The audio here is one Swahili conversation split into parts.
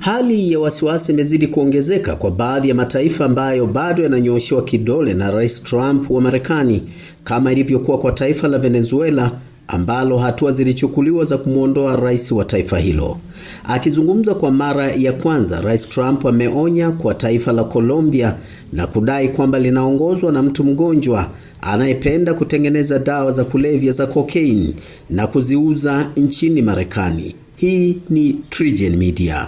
Hali ya wasiwasi imezidi kuongezeka kwa baadhi ya mataifa ambayo bado yananyoshewa kidole na Rais Trump wa Marekani, kama ilivyokuwa kwa taifa la Venezuela ambalo hatua zilichukuliwa za kumuondoa rais wa taifa hilo. Akizungumza kwa mara ya kwanza, Rais Trump ameonya kwa taifa la Colombia na kudai kwamba linaongozwa na mtu mgonjwa anayependa kutengeneza dawa za kulevya za cocaine na kuziuza nchini Marekani. Hii ni TriGen Media.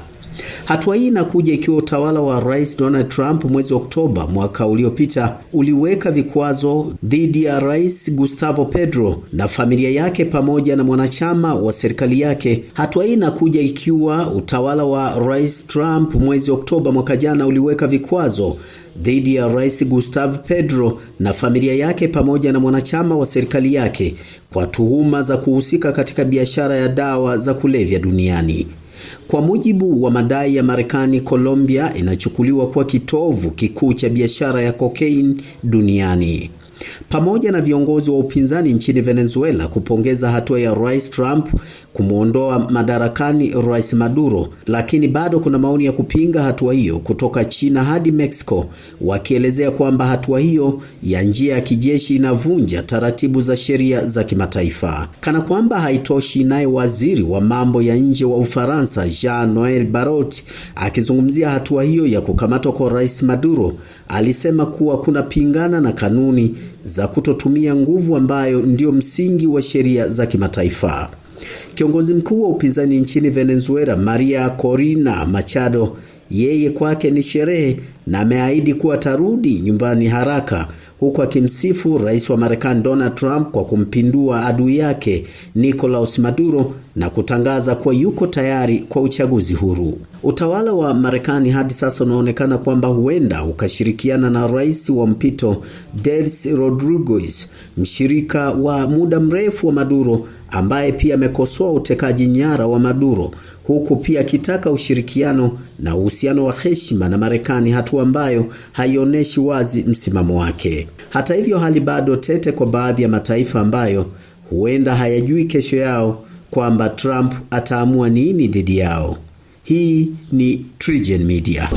Hatua hii inakuja ikiwa utawala wa Rais Donald Trump mwezi Oktoba mwaka uliopita uliweka vikwazo dhidi ya Rais Gustavo Petro na familia yake pamoja na mwanachama wa serikali yake. Hatua hii inakuja ikiwa utawala wa Rais Trump mwezi Oktoba mwaka jana uliweka vikwazo dhidi ya Rais Gustavo Petro na familia yake pamoja na mwanachama wa serikali yake kwa tuhuma za kuhusika katika biashara ya dawa za kulevya duniani. Kwa mujibu wa madai ya Marekani, Colombia inachukuliwa kuwa kitovu kikuu cha biashara ya cocaine duniani. Pamoja na viongozi wa upinzani nchini Venezuela kupongeza hatua ya Rais Trump kumuondoa madarakani Rais Maduro, lakini bado kuna maoni ya kupinga hatua hiyo kutoka China hadi Mexico, wakielezea kwamba hatua hiyo ya njia ya kijeshi inavunja taratibu za sheria za kimataifa. Kana kwamba haitoshi, naye waziri wa mambo ya nje wa Ufaransa Jean-Noel Barrot akizungumzia hatua hiyo ya kukamatwa kwa Rais Maduro alisema kuwa kuna pingana na kanuni za kutotumia nguvu ambayo ndio msingi wa sheria za kimataifa. Kiongozi mkuu wa upinzani nchini Venezuela Maria Corina Machado, yeye kwake ni sherehe na ameahidi kuwa atarudi nyumbani haraka, huku akimsifu rais wa Marekani Donald Trump kwa kumpindua adui yake Nicolas Maduro na kutangaza kuwa yuko tayari kwa uchaguzi huru. Utawala wa Marekani hadi sasa unaonekana kwamba huenda ukashirikiana na rais wa mpito Delcy Rodriguez, mshirika wa muda mrefu wa Maduro ambaye pia amekosoa utekaji nyara wa Maduro, huku pia akitaka ushirikiano na uhusiano wa heshima na Marekani, hatua ambayo haionyeshi wazi msimamo wake. Hata hivyo, hali bado tete kwa baadhi ya mataifa ambayo huenda hayajui kesho yao kwamba Trump ataamua nini dhidi yao. Hii ni TriGen Media.